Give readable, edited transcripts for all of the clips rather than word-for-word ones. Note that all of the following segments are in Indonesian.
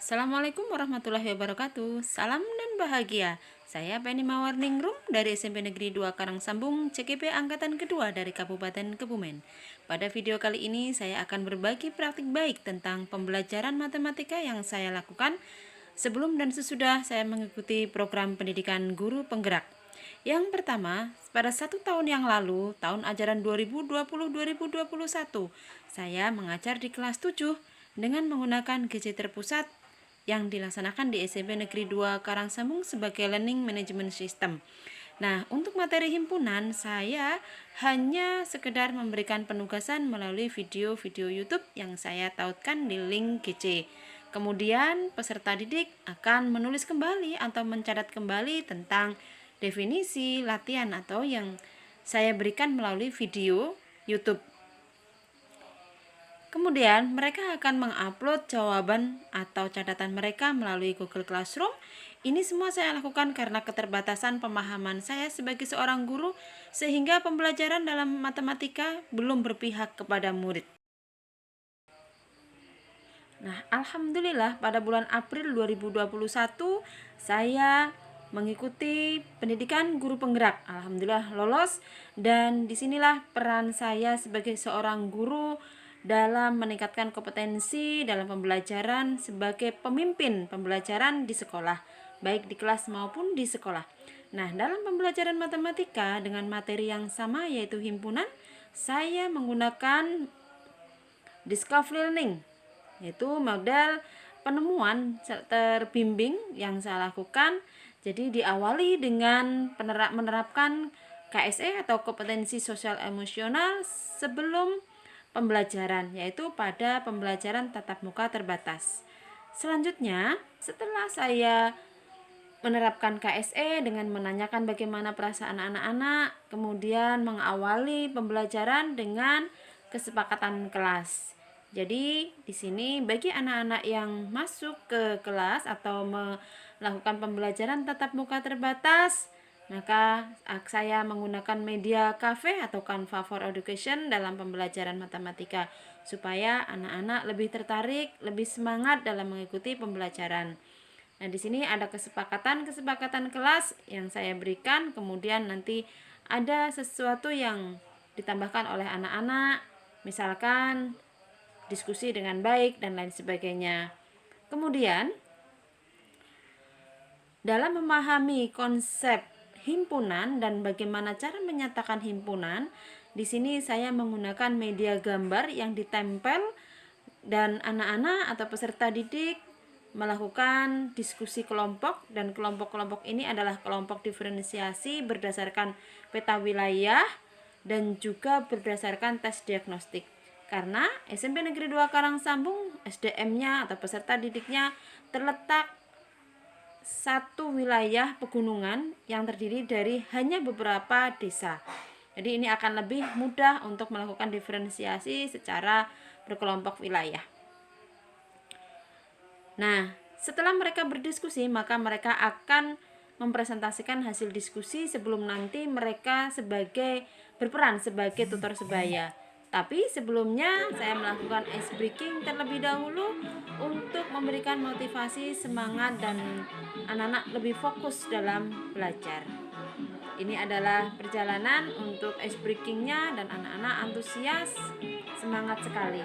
Assalamualaikum warahmatullahi wabarakatuh. Salam dan bahagia. Saya Penny Mawarningrum dari SMP Negeri 2 Karangsambung, CGP Angkatan Kedua dari Kabupaten Kebumen. Pada video kali ini saya akan berbagi praktik baik tentang pembelajaran matematika yang saya lakukan sebelum dan sesudah saya mengikuti program pendidikan guru penggerak. Yang pertama, pada 1 tahun yang lalu, tahun ajaran 2020-2021, saya mengajar di kelas 7 dengan menggunakan GC terpusat yang dilaksanakan di SMP Negeri 2 Karangsambung sebagai Learning Management System. Nah, untuk materi himpunan, saya hanya sekedar memberikan penugasan melalui video-video YouTube yang saya tautkan di link GC. Kemudian, peserta didik akan menulis kembali atau mencatat kembali tentang definisi, latihan, atau yang saya berikan melalui video YouTube. Kemudian mereka akan mengupload jawaban atau catatan mereka melalui Google Classroom. Ini semua saya lakukan karena keterbatasan pemahaman saya sebagai seorang guru sehingga pembelajaran dalam matematika belum berpihak kepada murid. Nah, alhamdulillah pada bulan April 2021 saya mengikuti pendidikan guru penggerak. Alhamdulillah lolos, dan disinilah peran saya sebagai seorang guru dalam meningkatkan kompetensi dalam pembelajaran sebagai pemimpin pembelajaran di sekolah, baik di kelas maupun di sekolah. Nah, dalam pembelajaran matematika dengan materi yang sama yaitu himpunan, saya menggunakan discovery learning, yaitu model penemuan terbimbing yang saya lakukan. Jadi diawali dengan menerapkan KSE atau kompetensi sosial emosional sebelum pembelajaran, yaitu pada pembelajaran tatap muka terbatas. Selanjutnya, setelah saya menerapkan KSE dengan menanyakan bagaimana perasaan anak-anak, kemudian mengawali pembelajaran dengan kesepakatan kelas. Jadi di sini bagi anak-anak yang masuk ke kelas atau melakukan pembelajaran tatap muka terbatas, maka saya menggunakan media cafe atau Canva for Education dalam pembelajaran matematika supaya anak-anak lebih tertarik, lebih semangat dalam mengikuti pembelajaran. Nah, di sini ada kesepakatan kelas yang saya berikan, kemudian nanti ada sesuatu yang ditambahkan oleh anak-anak, misalkan diskusi dengan baik dan lain sebagainya. Kemudian dalam memahami konsep himpunan dan bagaimana cara menyatakan himpunan, di sini saya menggunakan media gambar yang ditempel dan anak-anak atau peserta didik melakukan diskusi kelompok, dan kelompok-kelompok ini adalah kelompok diferensiasi berdasarkan peta wilayah dan juga berdasarkan tes diagnostik. Karena SMP Negeri 2 Karangsambung SDM-nya atau peserta didiknya terletak satu wilayah pegunungan yang terdiri dari hanya beberapa desa. Jadi ini akan lebih mudah untuk melakukan diferensiasi secara berkelompok wilayah. Nah, setelah mereka berdiskusi, maka mereka akan mempresentasikan hasil diskusi sebelum nanti mereka berperan sebagai tutor sebaya. Tapi sebelumnya saya melakukan ice breaking terlebih dahulu untuk memberikan motivasi, semangat, dan anak-anak lebih fokus dalam belajar. Ini adalah perjalanan untuk ice breakingnya, dan anak-anak antusias, semangat sekali.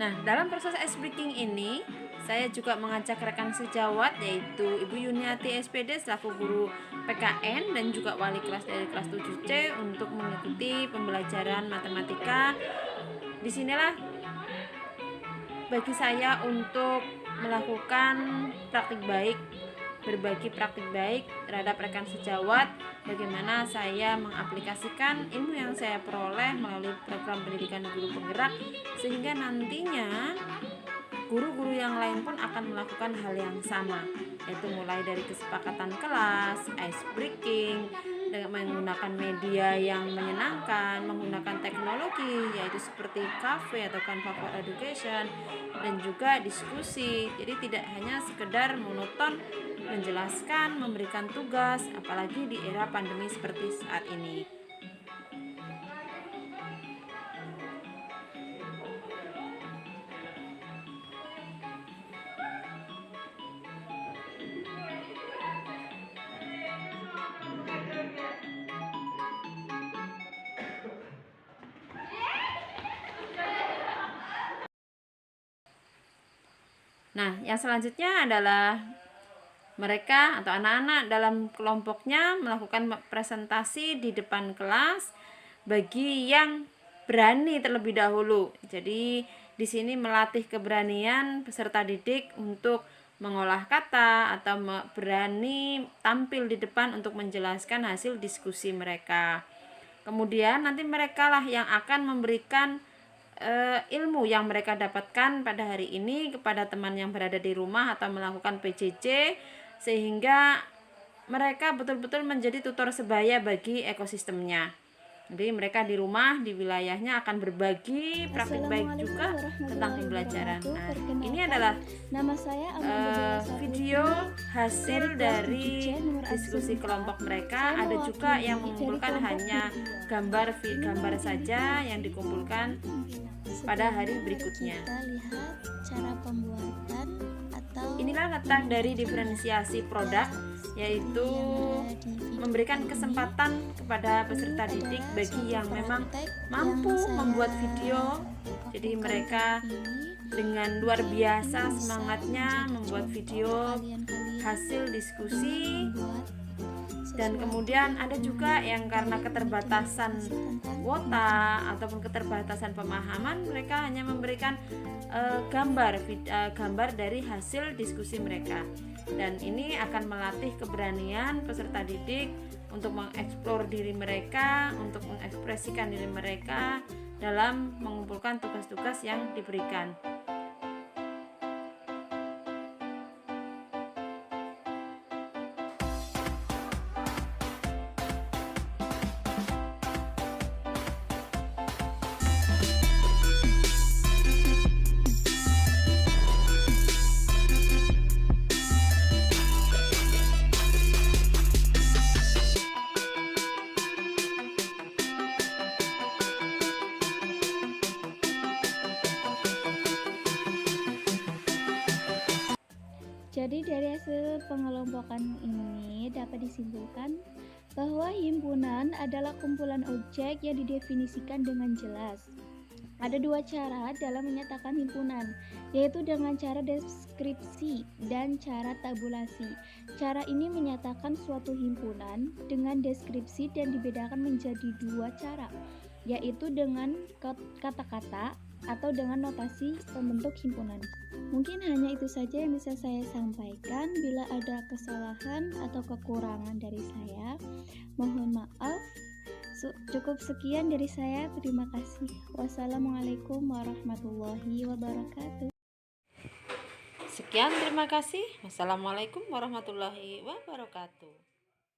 Nah, dalam proses ice breaking ini, saya juga mengajak rekan sejawat yaitu Ibu Yuniati SPD selaku guru PKN dan juga wali kelas dari kelas 7C untuk mengikuti pembelajaran matematika. Disinilah bagi saya untuk melakukan praktik baik, berbagi praktik baik terhadap rekan sejawat, bagaimana saya mengaplikasikan ilmu yang saya peroleh melalui program pendidikan guru penggerak sehingga nantinya guru-guru yang lain pun akan melakukan hal yang sama, yaitu mulai dari kesepakatan kelas, ice breaking, dengan menggunakan media yang menyenangkan, menggunakan teknologi yaitu seperti cafe atau Canva for Education, dan juga diskusi. Jadi tidak hanya sekedar monoton menjelaskan, memberikan tugas, apalagi di era pandemi seperti saat ini. Nah, yang selanjutnya adalah mereka atau anak-anak dalam kelompoknya melakukan presentasi di depan kelas bagi yang berani terlebih dahulu. Jadi di sini melatih keberanian peserta didik untuk mengolah kata atau berani tampil di depan untuk menjelaskan hasil diskusi mereka. Kemudian nanti mereka lah yang akan memberikan ilmu yang mereka dapatkan pada hari ini kepada teman yang berada di rumah atau melakukan PJJ, sehingga mereka betul-betul menjadi tutor sebaya bagi ekosistemnya. Jadi mereka di rumah, di wilayahnya akan berbagi praktik baik juga tentang pembelajaran. Nah, ini adalah nama saya video hasil dari diskusi kelompok mereka. Ada juga yang mengumpulkan hanya gambar saja yang dikumpulkan pada hari berikutnya. Kita lihat cara pembuatan atau Inilah letak dari diferensiasi produk, yaitu memberikan kesempatan kepada peserta didik bagi yang memang mampu membuat video. Jadi mereka dengan luar biasa semangatnya membuat video hasil diskusi. Dan kemudian ada juga yang karena keterbatasan kuota ataupun keterbatasan pemahaman, mereka hanya memberikan gambar dari hasil diskusi mereka. Dan ini akan melatih keberanian peserta didik untuk mengeksplor diri mereka, untuk mengekspresikan diri mereka dalam mengumpulkan tugas-tugas yang diberikan. Jadi dari hasil pengelompokan ini dapat disimpulkan bahwa himpunan adalah kumpulan objek yang didefinisikan dengan jelas. Ada dua cara dalam menyatakan himpunan, yaitu dengan cara deskripsi dan cara tabulasi. Cara ini menyatakan suatu himpunan dengan deskripsi dan dibedakan menjadi dua cara, yaitu dengan kata-kata atau dengan notasi pembentuk himpunan. Mungkin hanya itu saja yang bisa saya sampaikan. Bila ada kesalahan atau kekurangan dari saya, mohon maaf. Cukup sekian dari saya. Terima kasih. Wassalamualaikum warahmatullahi wabarakatuh. Sekian, terima kasih. Wassalamualaikum warahmatullahi wabarakatuh.